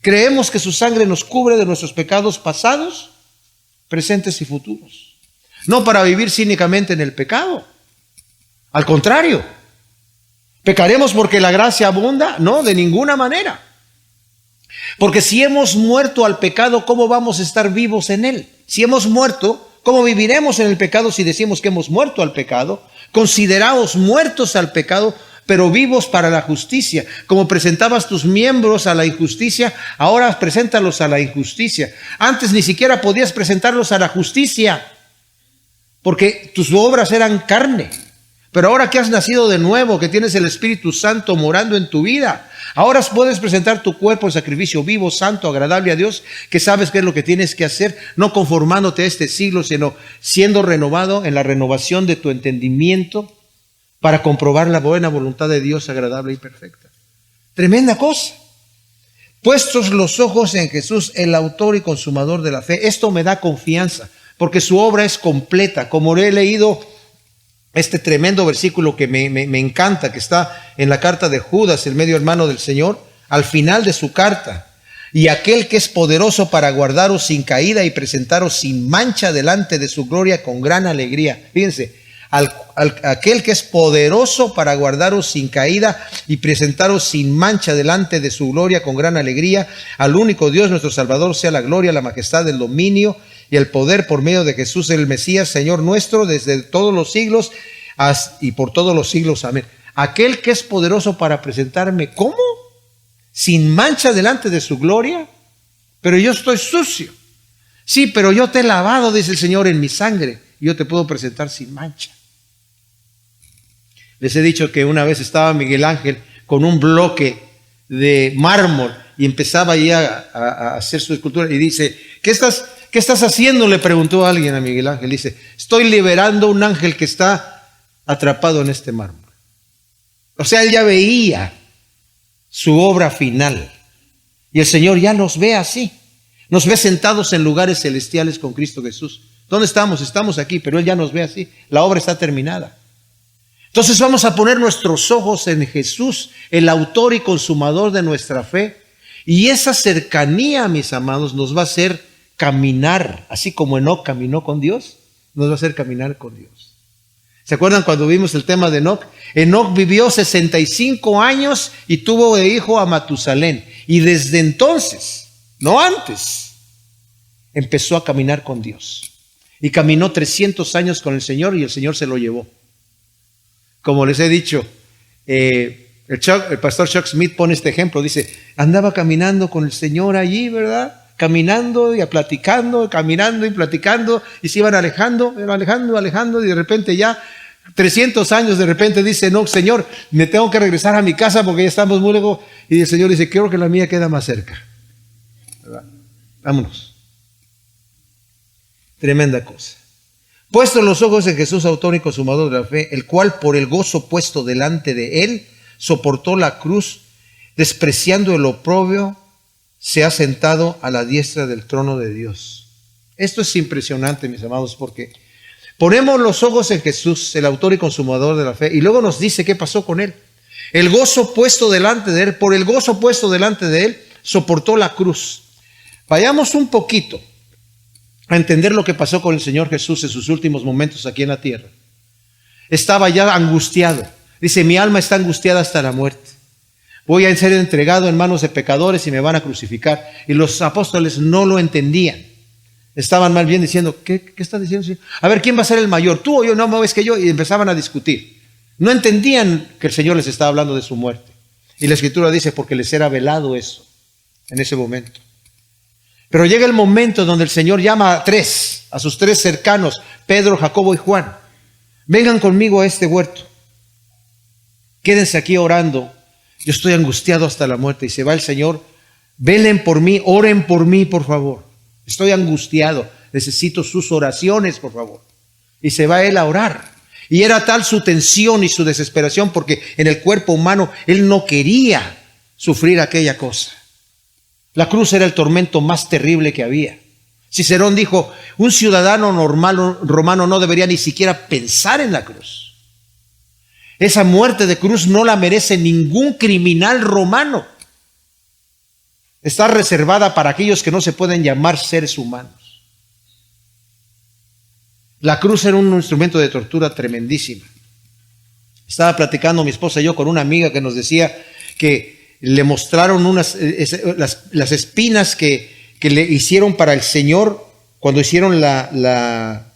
Creemos que su sangre nos cubre de nuestros pecados pasados, presentes y futuros. No para vivir cínicamente en el pecado. Al contrario. ¿Pecaremos porque la gracia abunda? No, de ninguna manera. Porque si hemos muerto al pecado, ¿cómo vamos a estar vivos en él? Si hemos muerto, ¿cómo viviremos en el pecado si decimos que hemos muerto al pecado? Consideraos muertos al pecado, pero vivos para la justicia. Como presentabas tus miembros a la injusticia, ahora preséntalos a la injusticia. Antes ni siquiera podías presentarlos a la justicia, porque tus obras eran carne. Pero ahora que has nacido de nuevo, que tienes el Espíritu Santo morando en tu vida, ahora puedes presentar tu cuerpo en sacrificio vivo, santo, agradable a Dios, que sabes qué es lo que tienes que hacer, no conformándote a este siglo, sino siendo renovado en la renovación de tu entendimiento para comprobar la buena voluntad de Dios agradable y perfecta. Tremenda cosa. Puestos los ojos en Jesús, el autor y consumador de la fe. Esto me da confianza, porque su obra es completa. Como he leído este tremendo versículo que me encanta, que está en la carta de Judas, el medio hermano del Señor, al final de su carta. Y aquel que es poderoso para guardaros sin caída y presentaros sin mancha delante de su gloria con gran alegría. Fíjense, aquel que es poderoso para guardaros sin caída y presentaros sin mancha delante de su gloria con gran alegría, al único Dios nuestro Salvador sea la gloria, la majestad, el dominio y el poder por medio de Jesús el Mesías, Señor nuestro, desde todos los siglos y por todos los siglos. Amén. Aquel que es poderoso para presentarme, ¿cómo? Sin mancha delante de su gloria. Pero yo estoy sucio. Sí, pero yo te he lavado, dice el Señor, en mi sangre, y yo te puedo presentar sin mancha. Les he dicho que una vez estaba Miguel Ángel con un bloque de mármol y empezaba ahí a hacer su escultura y dice, ¿qué estás haciendo? Le preguntó a alguien a Miguel Ángel. Dice, estoy liberando un ángel que está atrapado en este mármol. O sea, él ya veía su obra final. Y el Señor ya nos ve así. Nos ve sentados en lugares celestiales con Cristo Jesús. ¿Dónde estamos? Estamos aquí, pero Él ya nos ve así. La obra está terminada. Entonces vamos a poner nuestros ojos en Jesús, el autor y consumador de nuestra fe. Y esa cercanía, mis amados, nos va a hacer caminar, así como Enoc caminó con Dios, nos va a hacer caminar con Dios. ¿Se acuerdan cuando vimos el tema de Enoc? Enoc vivió 65 años y tuvo de hijo a Matusalén. Y desde entonces, no antes, empezó a caminar con Dios. Y caminó 300 años con el Señor y el Señor se lo llevó. Como les he dicho, el pastor Chuck Smith pone este ejemplo. Dice, andaba caminando con el Señor allí, ¿verdad? Caminando y platicando, caminando y platicando. Y se iban alejando, y de repente ya 300 años, de repente dice, no, Señor, me tengo que regresar a mi casa porque ya estamos muy lejos. Y el Señor dice, creo que la mía queda más cerca, ¿verdad? Vámonos. Tremenda cosa. Puesto los ojos en Jesús, autor y consumador de la fe, el cual por el gozo puesto delante de él, soportó la cruz, despreciando el oprobio, se ha sentado a la diestra del trono de Dios. Esto es impresionante, mis amados, porque ponemos los ojos en Jesús, el autor y consumador de la fe, y luego nos dice qué pasó con él. El gozo puesto delante de él, por el gozo puesto delante de él, soportó la cruz. Vayamos un poquito a entender lo que pasó con el Señor Jesús en sus últimos momentos aquí en la tierra. Estaba ya angustiado. Dice, mi alma está angustiada hasta la muerte. Voy a ser entregado en manos de pecadores y me van a crucificar. Y los apóstoles no lo entendían. Estaban más bien diciendo, ¿qué está diciendo, Señor? A ver, ¿quién va a ser el mayor? ¿Tú o yo? No, es que yo. Y empezaban a discutir. No entendían que el Señor les estaba hablando de su muerte. Y la Escritura dice, porque les era velado eso en ese momento. Pero llega el momento donde el Señor llama a sus tres cercanos, Pedro, Jacobo y Juan. Vengan conmigo a este huerto. Quédense aquí orando. Yo estoy angustiado hasta la muerte. Y se va el Señor. Velen por mí, oren por mí, por favor. Estoy angustiado. Necesito sus oraciones, por favor. Y se va él a orar. Y era tal su tensión y su desesperación porque en el cuerpo humano él no quería sufrir aquella cosa. La cruz era el tormento más terrible que había. Cicerón dijo, un ciudadano normal romano no debería ni siquiera pensar en la cruz. Esa muerte de cruz no la merece ningún criminal romano. Está reservada para aquellos que no se pueden llamar seres humanos. La cruz era un instrumento de tortura tremendísima. Estaba platicando mi esposa y yo con una amiga que nos decía que le mostraron las espinas que le hicieron para el Señor cuando hicieron la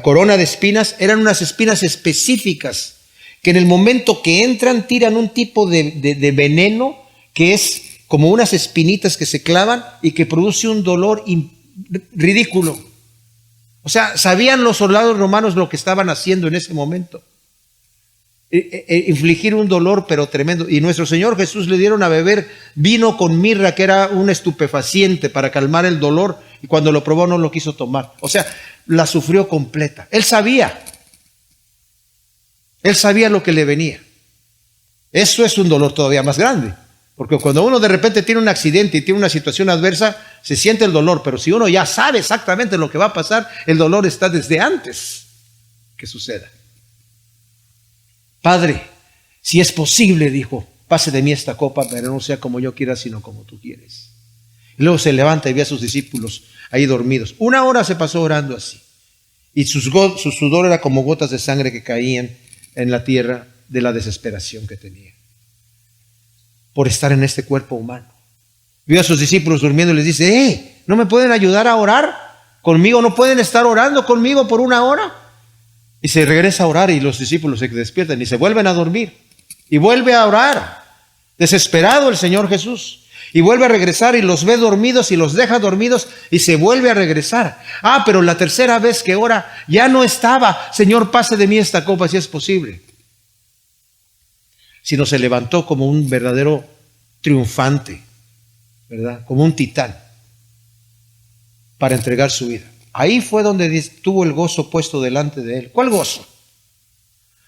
corona de espinas. Eran unas espinas específicas que en el momento que entran tiran un tipo de veneno que es como unas espinitas que se clavan y que produce un dolor ridículo. O sea, sabían los soldados romanos lo que estaban haciendo en ese momento. Infligir un dolor pero tremendo. Y nuestro Señor Jesús le dieron a beber vino con mirra, que era un estupefaciente para calmar el dolor, y cuando lo probó no lo quiso tomar. O sea, la sufrió completa. Él sabía lo que le venía. Eso es un dolor todavía más grande, porque cuando uno de repente tiene un accidente y tiene una situación adversa, se siente el dolor, pero si uno ya sabe exactamente lo que va a pasar, el dolor está desde antes que suceda. Padre, si es posible, dijo, pase de mí esta copa, pero no sea como yo quiera, sino como tú quieres. Y luego se levanta y ve a sus discípulos ahí dormidos. 1 hora se pasó orando así. Y su sudor era como gotas de sangre que caían en la tierra de la desesperación que tenía por estar en este cuerpo humano. Vio a sus discípulos durmiendo y les dice, ¿no me pueden ayudar a orar conmigo? ¿No pueden estar orando conmigo por 1 hora? Y se regresa a orar y los discípulos se despiertan y se vuelven a dormir. Y vuelve a orar, desesperado el Señor Jesús. Y vuelve a regresar y los ve dormidos y los deja dormidos y se vuelve a regresar. Pero la tercera vez que ora ya no estaba, Señor, pase de mí esta copa si es posible. Sino se levantó como un verdadero triunfante, ¿verdad? Como un titán para entregar su vida. Ahí fue donde tuvo el gozo puesto delante de él. ¿Cuál gozo?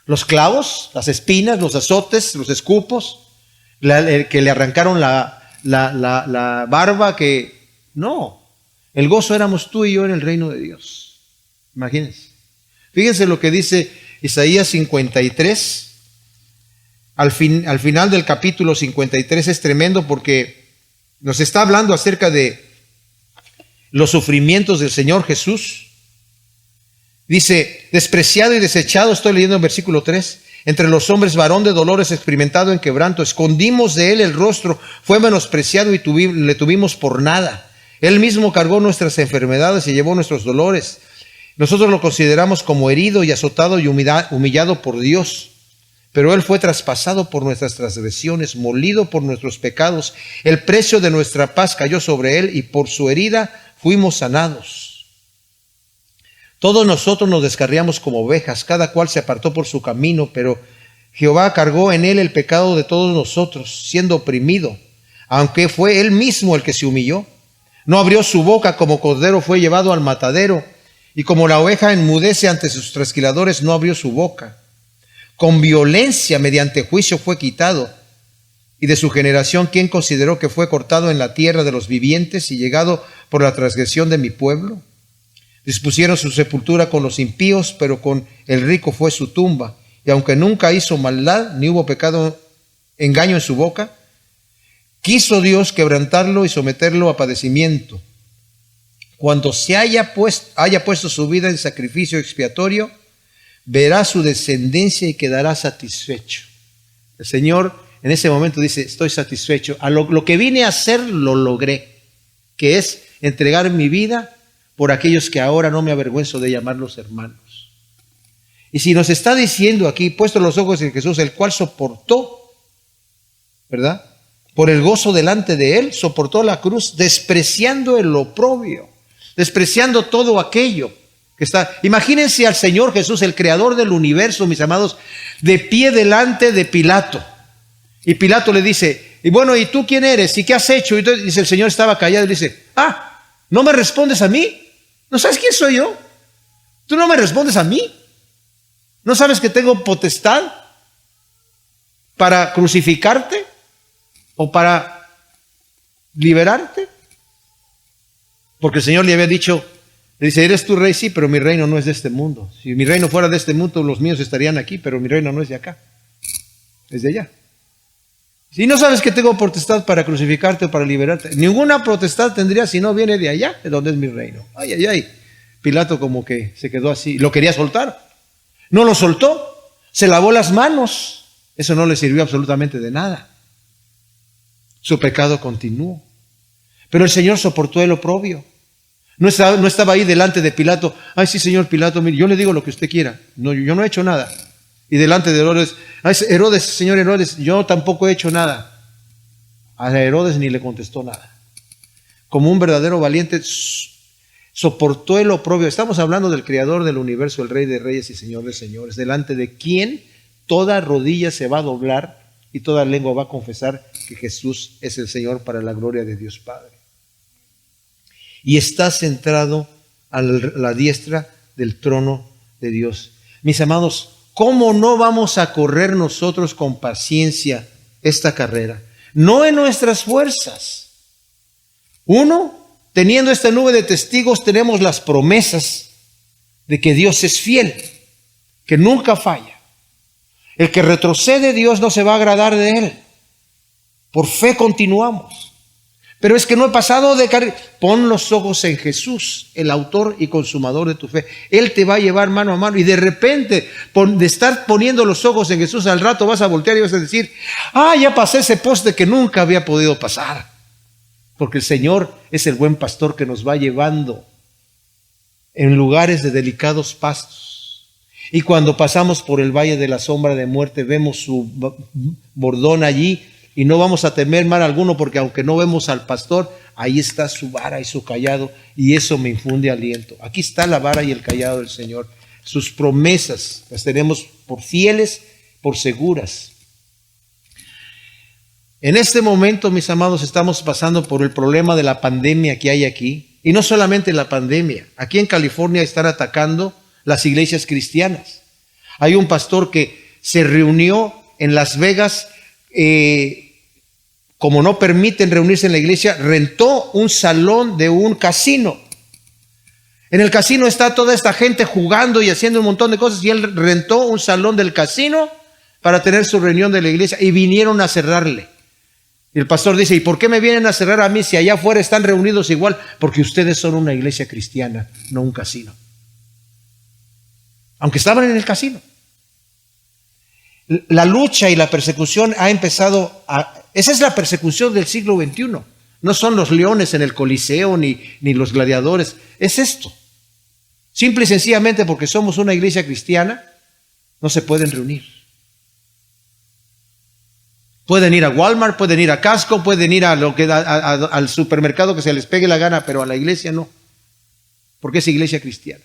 Los clavos, las espinas, los azotes, los escupos, que le arrancaron la barba, que no. El gozo éramos tú y yo en el reino de Dios. Imagínense. Fíjense lo que dice Isaías 53. Al final del capítulo 53 es tremendo porque nos está hablando acerca de los sufrimientos del Señor Jesús. Dice, despreciado y desechado, estoy leyendo en versículo 3, entre los hombres varón de dolores, experimentado en quebranto, escondimos de él el rostro, fue menospreciado y le tuvimos por nada. Él mismo cargó nuestras enfermedades y llevó nuestros dolores. Nosotros lo consideramos como herido y azotado y humillado por Dios. Pero él fue traspasado por nuestras transgresiones, molido por nuestros pecados. El precio de nuestra paz cayó sobre él y por su herida fuimos sanados. Todos nosotros nos descarriamos como ovejas, cada cual se apartó por su camino, pero Jehová cargó en él el pecado de todos nosotros, siendo oprimido, aunque fue él mismo el que se humilló. No abrió su boca, como cordero fue llevado al matadero, y como la oveja enmudece ante sus trasquiladores, no abrió su boca. Con violencia, mediante juicio, fue quitado. Y de su generación, ¿quién consideró que fue cortado en la tierra de los vivientes y llegado por la transgresión de mi pueblo? Dispusieron su sepultura con los impíos, pero con el rico fue su tumba. Y aunque nunca hizo maldad, ni hubo pecado, engaño en su boca, quiso Dios quebrantarlo y someterlo a padecimiento. Cuando se haya puesto su vida en sacrificio expiatorio, verá su descendencia y quedará satisfecho. El Señor en ese momento dice, estoy satisfecho. A lo que vine a hacer lo logré, que es entregar mi vida por aquellos que ahora no me avergüenzo de llamarlos hermanos. Y si nos está diciendo aquí, puesto los ojos en Jesús, el cual soportó, ¿verdad? Por el gozo delante de él, soportó la cruz, despreciando el oprobio, despreciando todo aquello. Imagínense al Señor Jesús, el creador del universo, mis amados, de pie delante de Pilato. Y Pilato le dice, y bueno, ¿y tú quién eres? ¿Y qué has hecho? Y entonces dice, el Señor estaba callado y le dice, ¿no me respondes a mí? ¿No sabes quién soy yo? ¿Tú no me respondes a mí? ¿No sabes que tengo potestad para crucificarte o para liberarte? Porque el Señor le había dicho, le dice, ¿eres tú rey? Sí, pero mi reino no es de este mundo. Si mi reino fuera de este mundo, los míos estarían aquí, pero mi reino no es de acá, es de allá. Si no sabes que tengo potestad para crucificarte o para liberarte, ninguna potestad tendría si no viene de allá, de donde es mi reino. Ay, ay, ay. Pilato como que se quedó así, lo quería soltar. No lo soltó, se lavó las manos. Eso no le sirvió absolutamente de nada. Su pecado continuó. Pero el Señor soportó el oprobio. No estaba ahí delante de Pilato. Ay, sí, señor Pilato, mire, yo le digo lo que usted quiera. No, yo no he hecho nada. Y delante de Herodes, ay, Herodes, señor Herodes, yo tampoco he hecho nada. A Herodes ni le contestó nada. Como un verdadero valiente, soportó el oprobio. Estamos hablando del creador del universo, el rey de reyes y señor de señores, delante de quien toda rodilla se va a doblar y toda lengua va a confesar que Jesús es el Señor para la gloria de Dios Padre. Y está centrado a la diestra del trono de Dios. Mis amados, ¿cómo no vamos a correr nosotros con paciencia esta carrera? No en nuestras fuerzas. Uno, teniendo esta nube de testigos, tenemos las promesas de que Dios es fiel, que nunca falla. El que retrocede, Dios no se va a agradar de él. Por fe continuamos. Pero es que no he pasado de carrera. Pon los ojos en Jesús, el autor y consumador de tu fe. Él te va a llevar mano a mano y de repente, de estar poniendo los ojos en Jesús, al rato vas a voltear y vas a decir, ya pasé ese poste que nunca había podido pasar. Porque el Señor es el buen pastor que nos va llevando en lugares de delicados pastos. Y cuando pasamos por el valle de la sombra de muerte, vemos su bordón allí. Y no vamos a temer mal alguno, porque aunque no vemos al pastor, ahí está su vara y su callado, y eso me infunde aliento. Aquí está la vara y el callado del Señor. Sus promesas las tenemos por fieles, por seguras. En este momento, mis amados, estamos pasando por el problema de la pandemia que hay aquí. Y no solamente la pandemia. Aquí en California están atacando las iglesias cristianas. Hay un pastor que se reunió en Las Vegas. Como no permiten reunirse en la iglesia, rentó un salón de un casino. En el casino está toda esta gente jugando y haciendo un montón de cosas, y él rentó un salón del casino para tener su reunión de la iglesia, y vinieron a cerrarle. Y el pastor dice, ¿y por qué me vienen a cerrar a mí si allá afuera están reunidos igual? Porque ustedes son una iglesia cristiana, no un casino. Aunque estaban en el casino. La lucha y la persecución ha empezado esa es la persecución del siglo XXI. No son los leones en el Coliseo ni los gladiadores. Es esto. Simple y sencillamente porque somos una iglesia cristiana, no se pueden reunir. Pueden ir a Walmart, pueden ir a Costco, pueden ir al supermercado que se les pegue la gana, pero a la iglesia no. Porque es iglesia cristiana.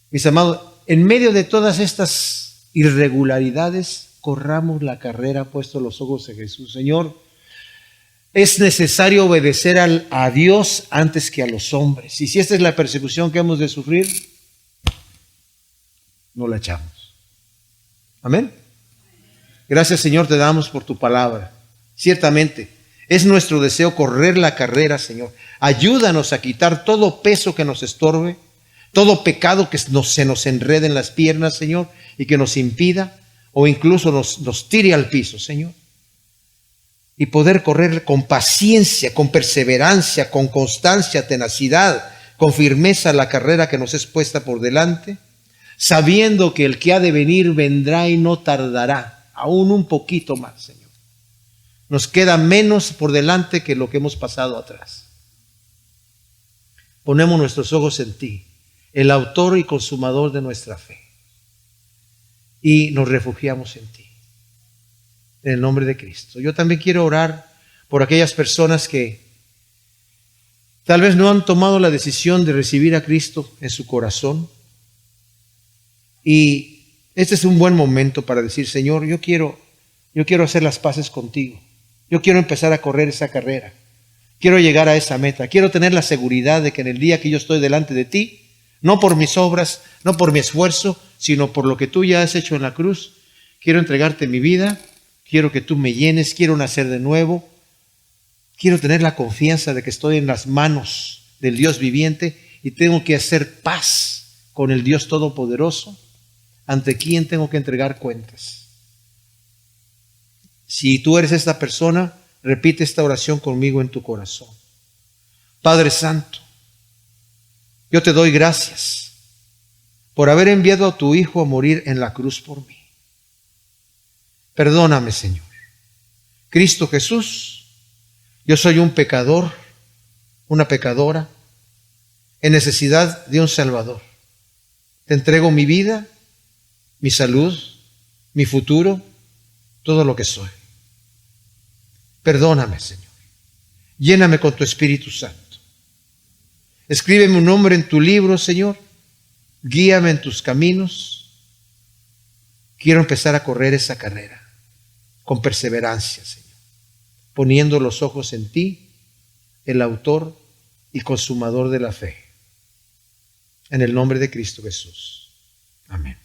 Mis amados, en medio de todas estas irregularidades, corramos la carrera puesto los ojos en Jesús. Señor, es necesario obedecer a Dios antes que a los hombres. Y si esta es la persecución que hemos de sufrir, no la echamos. Amén. Gracias, Señor, te damos por tu palabra. Ciertamente, es nuestro deseo correr la carrera, Señor. Ayúdanos a quitar todo peso que nos estorbe, todo pecado que se nos enrede en las piernas, Señor, y que nos impida o incluso nos tire al piso, Señor. Y poder correr con paciencia, con perseverancia, con constancia, tenacidad, con firmeza la carrera que nos es puesta por delante, sabiendo que el que ha de venir vendrá y no tardará. Aún un poquito más, Señor. Nos queda menos por delante que lo que hemos pasado atrás. Ponemos nuestros ojos en ti, el autor y consumador de nuestra fe. Y nos refugiamos en ti. En el nombre de Cristo. Yo también quiero orar por aquellas personas que tal vez no han tomado la decisión de recibir a Cristo en su corazón. Y este es un buen momento para decir, Señor, yo quiero hacer las paces contigo. Yo quiero empezar a correr esa carrera. Quiero llegar a esa meta. Quiero tener la seguridad de que en el día que yo estoy delante de ti, no por mis obras, no por mi esfuerzo, sino por lo que tú ya has hecho en la cruz, quiero entregarte mi vida, quiero que tú me llenes, quiero nacer de nuevo, quiero tener la confianza de que estoy en las manos del Dios viviente y tengo que hacer paz con el Dios Todopoderoso, ante quien tengo que entregar cuentas. Si tú eres esta persona, repite esta oración conmigo en tu corazón. Padre Santo, yo te doy gracias por haber enviado a tu Hijo a morir en la cruz por mí. Perdóname, Señor. Cristo Jesús, yo soy un pecador, una pecadora, en necesidad de un Salvador. Te entrego mi vida, mi salud, mi futuro, todo lo que soy. Perdóname, Señor. Lléname con tu Espíritu Santo. Escríbeme un nombre en tu libro, Señor. Guíame en tus caminos. Quiero empezar a correr esa carrera con perseverancia, Señor, poniendo los ojos en ti, el autor y consumador de la fe. En el nombre de Cristo Jesús. Amén.